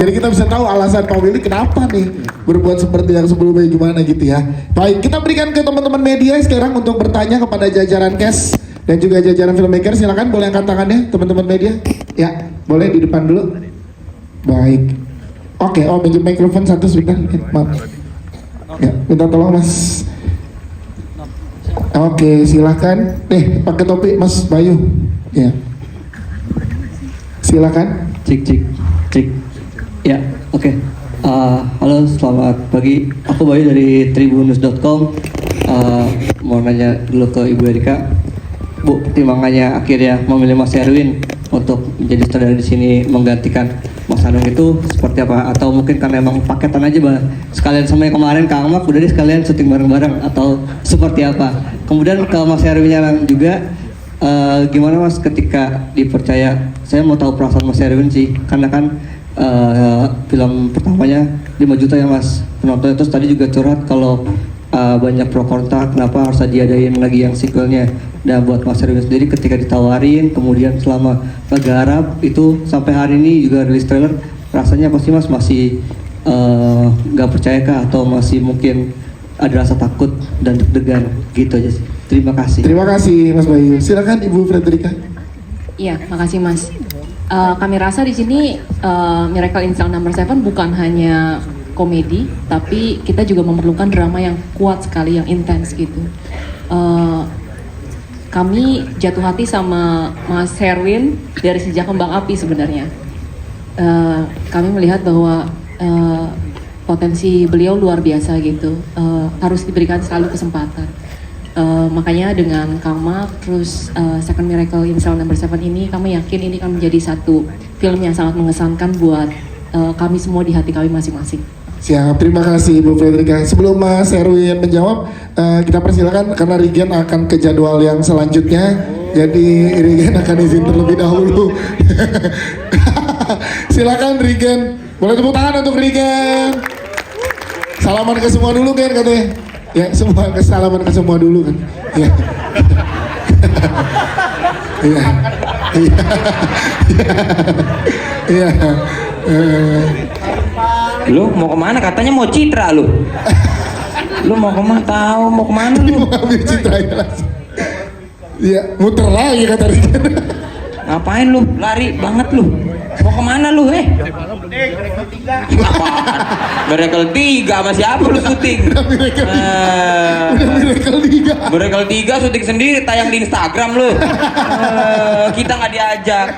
Jadi kita bisa tahu alasan Pak Willy kenapa nih berbuat seperti yang sebelumnya gimana gitu ya. Baik, kita berikan ke teman-teman media sekarang untuk bertanya kepada jajaran Kes dan juga jajaran filmmaker. Silakan boleh angkat tangannya teman-teman media. Ya, boleh di depan dulu. Baik. Oke, pinjam mikrofon satu sebentar. Maaf. Ya, minta tolong Mas. Oke, silakan. Pakai topi Mas Bayu. Ya. Silakan. Cik. Ya, oke. Halo, selamat pagi. Aku Bayu dari tribunnews.com. Mau nanya dulu ke Ibu Erika. Bu, pertimbangannya akhirnya memilih Mas Erwin untuk menjadi sutradara di sini menggantikan Mas Anung itu seperti apa? Atau mungkin karena emang paketan aja, Bang. Sekalian sama yang kemarin Kang Mak udah deh sekalian syuting bareng-bareng atau seperti apa? Kemudian ke Mas Erwin juga gimana Mas ketika dipercaya? Saya mau tahu perasaan Mas Erwin sih, karena kan film pertamanya 5 juta ya Mas penonton, terus tadi juga curhat kalau banyak pro kontra kenapa harus diadain lagi yang sequelnya. Dan buat Mas Erwin sendiri ketika ditawarin kemudian selama ngegarap itu sampai hari ini juga rilis trailer, rasanya pasti Mas masih nggak percaya kah atau masih mungkin ada rasa takut dan deg-degan gitu aja sih. Terima kasih. Terima kasih Mas Bayu. Silakan Ibu Frederika. Iya, makasih Mas. Kami rasa di sini Miracle in Cell Number 7 bukan hanya komedi, tapi kita juga memerlukan drama yang kuat sekali, yang intens gitu. Kami jatuh hati sama Mas Herwin dari sejak Kembang Api sebenarnya. Kami melihat bahwa potensi beliau luar biasa gitu, harus diberikan selalu kesempatan. Makanya dengan Kang Mak, terus Second Miracle in Cell Number 7 ini, kami yakin ini akan menjadi satu film yang sangat mengesankan buat kami semua di hati kami masing-masing. Siap, terima kasih Ibu Frederika. Sebelum Mas Erwin menjawab, kita persilakan karena Regen akan ke jadwal yang selanjutnya. Jadi Regen akan izin terlebih dahulu. Silakan Regen, boleh tepuk tangan untuk Regen. Salaman ke semua dulu kan katanya. Ya, semua kesalaman ke semua dulu kan. Ya. Iya. Iya. Lu mau kemana? Katanya mau Citra lu. Lu mau kemana? Tahu mau kemana lu? Mau ambil Citra ya langsung. Iya, muter lagi kata Rigen. Ngapain lu? Lari banget lu. Mau kemana lu? Miracle 3 sama siapa lu syuting? Udah Miracle 3. Miracle 3 syuting sendiri, tayang di Instagram lu. Kita nggak diajak.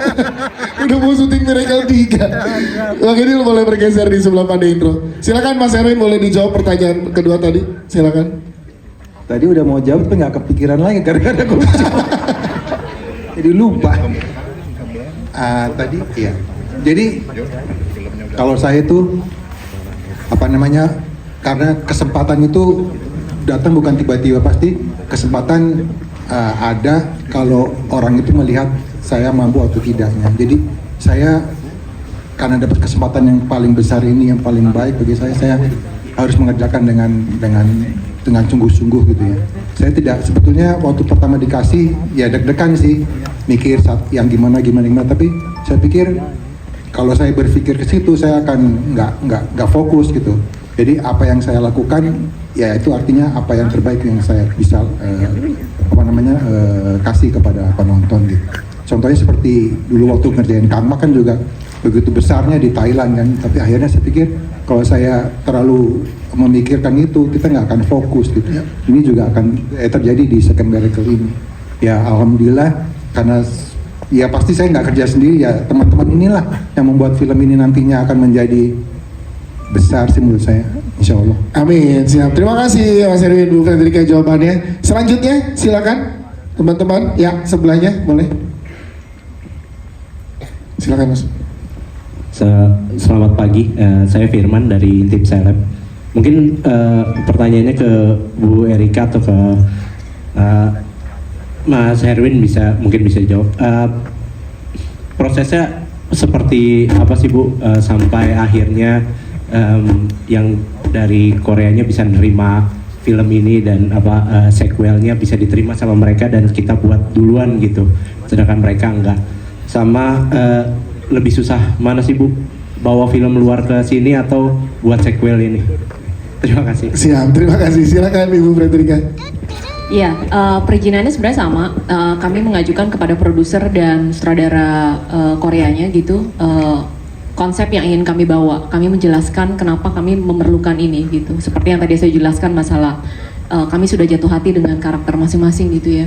Udah mau syuting Miracle 3. Bang ini lu boleh bergeser di sebelah Pak Indro. Silakan Mas Erwin, boleh dijawab pertanyaan kedua tadi. Silakan. Tadi udah mau jawab tapi nggak kepikiran lagi gara-gara gue jadi lupa. Tadi ya. Jadi kalau saya itu karena kesempatan itu datang bukan tiba-tiba, pasti kesempatan ada kalau orang itu melihat saya mampu atau tidaknya. Jadi saya karena dapat kesempatan yang paling besar ini, yang paling baik bagi saya harus mengerjakan dengan sungguh-sungguh gitu ya. Saya tidak, sebetulnya waktu pertama dikasih ya deg-degan sih, mikir yang gimana, tapi saya pikir kalau saya berpikir ke situ saya akan nggak fokus gitu. Jadi apa yang saya lakukan ya itu artinya apa yang terbaik yang saya bisa kasih kepada penonton gitu. Contohnya seperti dulu waktu ngerjain Kang Mak kan juga begitu besarnya di Thailand kan, tapi akhirnya saya pikir kalau saya terlalu memikirkan itu kita nggak akan fokus gitu. Ini juga akan terjadi di Second Miracle ini. Ya alhamdulillah, karena ya pasti saya nggak kerja sendiri ya, teman-teman inilah yang membuat film ini nantinya akan menjadi besar sih menurut saya, insya Allah. Amin, siap. Terima kasih Mas Erwin, Bu Frederika jawabannya. Selanjutnya silakan teman-teman ya sebelahnya boleh. Silakan Mas. Selamat pagi, saya Firman dari tim Seleb. Mungkin pertanyaannya ke Bu Erika atau ke Mas Herwin mungkin bisa jawab. Prosesnya seperti apa sih Bu sampai akhirnya yang dari Koreanya bisa nerima film ini dan sequelnya bisa diterima sama mereka dan kita buat duluan gitu, sedangkan mereka enggak. Sama lebih susah mana sih Bu bawa film luar ke sini atau buat sequel ini? Terima kasih. Siap, terima kasih. Silakan Ibu Fredrika. Iya, perizinannya sebenarnya sama. Kami mengajukan kepada produser dan sutradara Koreanya gitu. Konsep yang ingin kami bawa, kami menjelaskan kenapa kami memerlukan ini gitu. Seperti yang tadi saya jelaskan masalah kami sudah jatuh hati dengan karakter masing-masing gitu ya.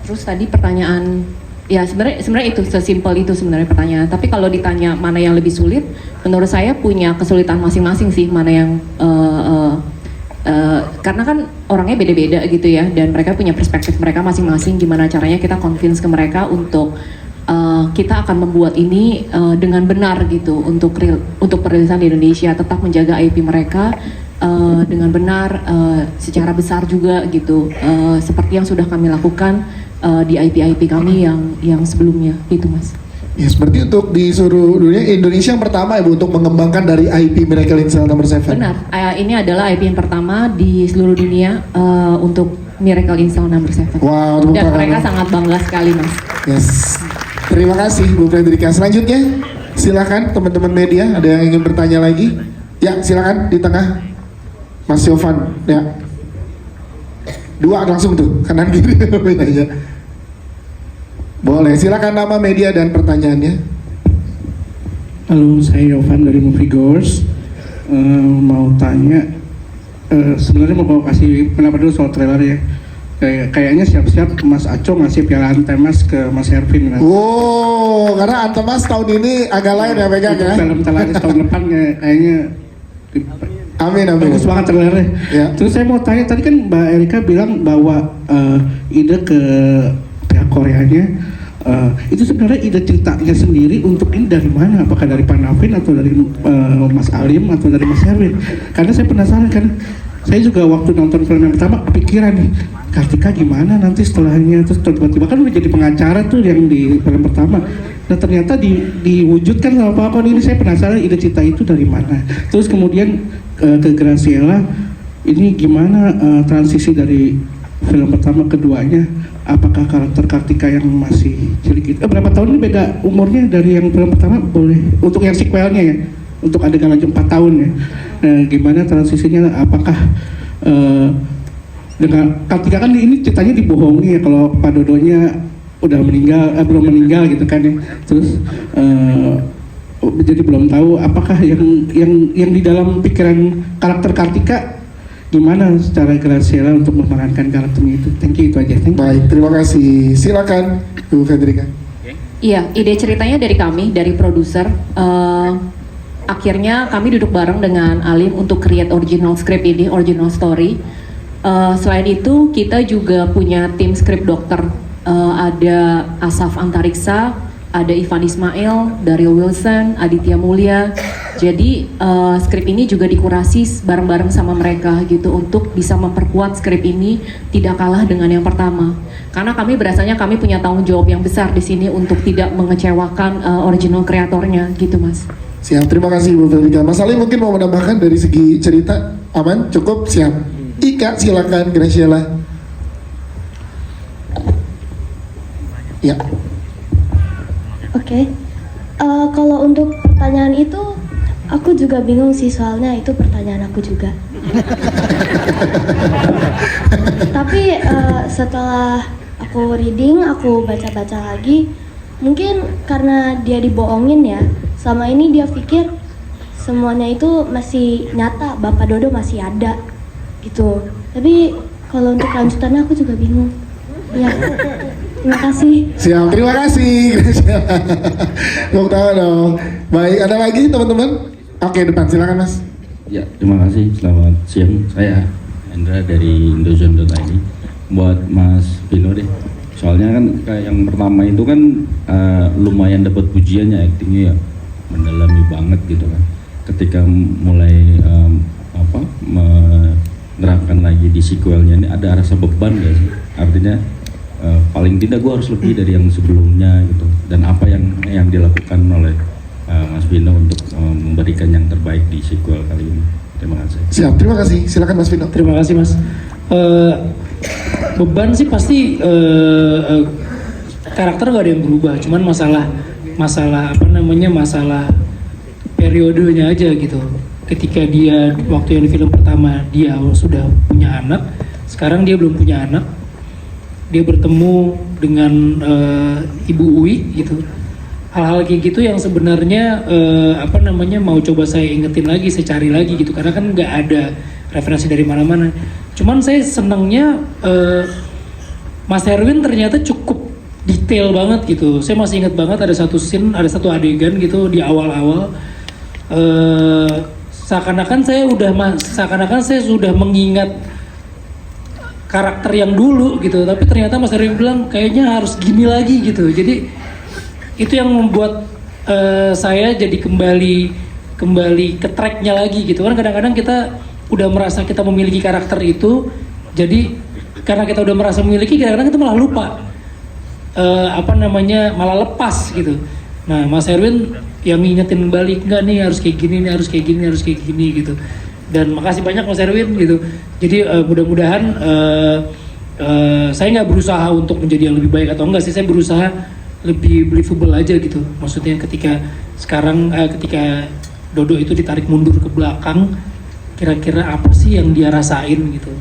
Terus tadi pertanyaan, ya sebenarnya itu sesimpel itu sebenarnya pertanyaan. Tapi kalau ditanya mana yang lebih sulit, menurut saya punya kesulitan masing-masing sih, mana yang karena kan orangnya beda-beda gitu ya, dan mereka punya perspektif mereka masing-masing. Gimana caranya kita convince ke mereka untuk kita akan membuat ini dengan benar gitu untuk perilisan di Indonesia, tetap menjaga IP mereka dengan benar secara besar juga gitu, seperti yang sudah kami lakukan di IP kami yang sebelumnya gitu Mas. Ya, seperti untuk di seluruh dunia, Indonesia yang pertama Ibu untuk mengembangkan dari IP Miracle in Cell Number 7. Benar, ini adalah IP yang pertama di seluruh dunia untuk Miracle in Cell Number 7. Wow, dan mereka sangat bangga sekali Mas. Yes. Terima kasih Bu Fredrika. Selanjutnya silakan teman-teman media, ada yang ingin bertanya lagi? Ya, silakan di tengah. Mas Yovan, ya. Dua langsung tuh, kanan kiri bedanya. Boleh, silakan nama media dan pertanyaannya. Halo, saya Yovan dari Movie Goers. Mau tanya, sebenarnya mau kasih pendapat dulu soal trailer ya. Kayaknya siap-siap Mas Aco ngasih piala Antemas ke Mas Hervin kan? Oh, karena Antemas tahun ini agak lain ya pegang ya. Film Telaris tahun depan kayaknya Amin. bagus banget trailernya. Ya. Terus saya mau tanya, tadi kan Mbak Erika bilang bahwa ide ke pihak Koreanya itu sebenarnya ide ceritanya sendiri untuk ini dari mana? Apakah dari Pak Navin atau dari Mas Alim atau dari Mas Herwin? Karena saya penasaran kan, saya juga waktu nonton film yang pertama kepikiran nih, Kartika gimana nanti setelahnya, terus tiba-tiba kan udah jadi pengacara tuh yang di film pertama. Nah ternyata diwujudkan sama Pak Akon ini, saya penasaran ide cerita itu dari mana. Terus kemudian ke Graciela, ini gimana transisi dari film pertama keduanya, apakah karakter Kartika yang masih cilik itu berapa tahun ini beda umurnya dari yang film pertama, boleh untuk yang sequelnya ya, untuk adegan lanjut 4 tahun ya. Nah, gimana transisinya, apakah dengan Kartika kan ini ceritanya dibohongi ya kalau Pak Dodonya udah meninggal, belum meninggal gitu kan ya, terus jadi belum tahu apakah yang di dalam pikiran karakter Kartika gimana secara Graciela untuk memerankan karakternya itu. Thank you, itu aja. Thank you. Baik, terima kasih. Silakan Bu Fredrika. Iya, ide ceritanya dari kami, dari produser. Akhirnya kami duduk bareng dengan Alim untuk create original script ini, original story. Selain itu, kita juga punya tim script dokter. Ada Asaf Antariksa, ada Ivan Ismail, Daryl Wilson, Aditya Mulya. Jadi skrip ini juga dikurasi bareng-bareng sama mereka gitu untuk bisa memperkuat skrip ini tidak kalah dengan yang pertama. Karena kami berasanya kami punya tanggung jawab yang besar di sini untuk tidak mengecewakan original kreatornya gitu Mas. Siap, terima kasih Bu Fredrika. Mas Ali mungkin mau menambahkan dari segi cerita, aman, cukup, siap. Ika, silakan Graciela. Ya. Oke. Kalau untuk pertanyaan itu, aku juga bingung sih, soalnya itu pertanyaan aku juga. Tapi setelah aku reading, aku baca-baca lagi, mungkin karena dia dibohongin ya, selama ini dia pikir semuanya itu masih nyata, Bapak Dodo masih ada gitu. Tapi kalau untuk lanjutannya aku juga bingung. Ya, terima kasih. Siap, terima kasih. Mau tahu dong. Baik, ada lagi teman-teman? Oke, depan silakan Mas. Ya, terima kasih. Selamat siang. Saya Hendra dari Indozone.id. Buat Mas Vino deh. Soalnya kan kayak yang pertama itu kan lumayan dapat pujiannya, aktingnya ya mendalami banget gitu kan. Ketika mulai menerapkan lagi di sequelnya ini ada rasa beban gak sih? Artinya paling tidak gue harus lebih dari yang sebelumnya gitu. Dan apa yang dilakukan oleh Mas Vino untuk memberikan yang terbaik di sequel kali ini. Terima kasih. Siap, terima kasih. Silakan Mas Vino. Terima kasih Mas. Beban sih pasti karakter gak ada yang berubah, cuman masalah apa namanya, masalah periodenya aja gitu. Ketika dia waktu yang di film pertama dia sudah punya anak, sekarang dia belum punya anak, dia bertemu dengan Ibu Uwi gitu. Hal-hal kayak gitu yang sebenarnya mau coba saya ingetin lagi, saya cari lagi gitu, karena kan nggak ada referensi dari mana-mana. Cuman saya senangnya Mas Herwin ternyata cukup detail banget gitu. Saya masih ingat banget ada satu scene, ada satu adegan gitu di awal-awal. Seakan-akan saya sudah mengingat karakter yang dulu gitu, tapi ternyata Mas Herwin bilang kayaknya harus gini lagi gitu. Jadi itu yang membuat saya jadi kembali ke tracknya lagi gitu. Kan kadang-kadang kita udah merasa kita memiliki karakter itu, jadi karena kita udah merasa memiliki, kadang-kadang kita malah lupa, malah lepas gitu. Nah, Mas Herwin yang ngingetin balik, enggak nih harus kayak gini, nih harus kayak gini, harus kayak gini gitu. Dan makasih banyak Mas Herwin gitu. Jadi mudah-mudahan saya nggak berusaha untuk menjadi yang lebih baik atau enggak sih, saya berusaha lebih believable aja gitu. Maksudnya ketika Dodo itu ditarik mundur ke belakang, kira-kira apa sih yang dia rasain gitu.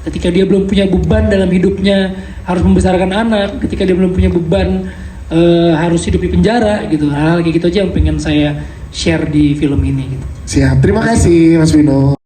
Ketika dia belum punya beban dalam hidupnya harus membesarkan anak, ketika dia belum punya beban harus hidup di penjara gitu. Hal-hal kayak gitu aja yang pengen saya share di film ini gitu. Siap, terima kasih Mas Vino.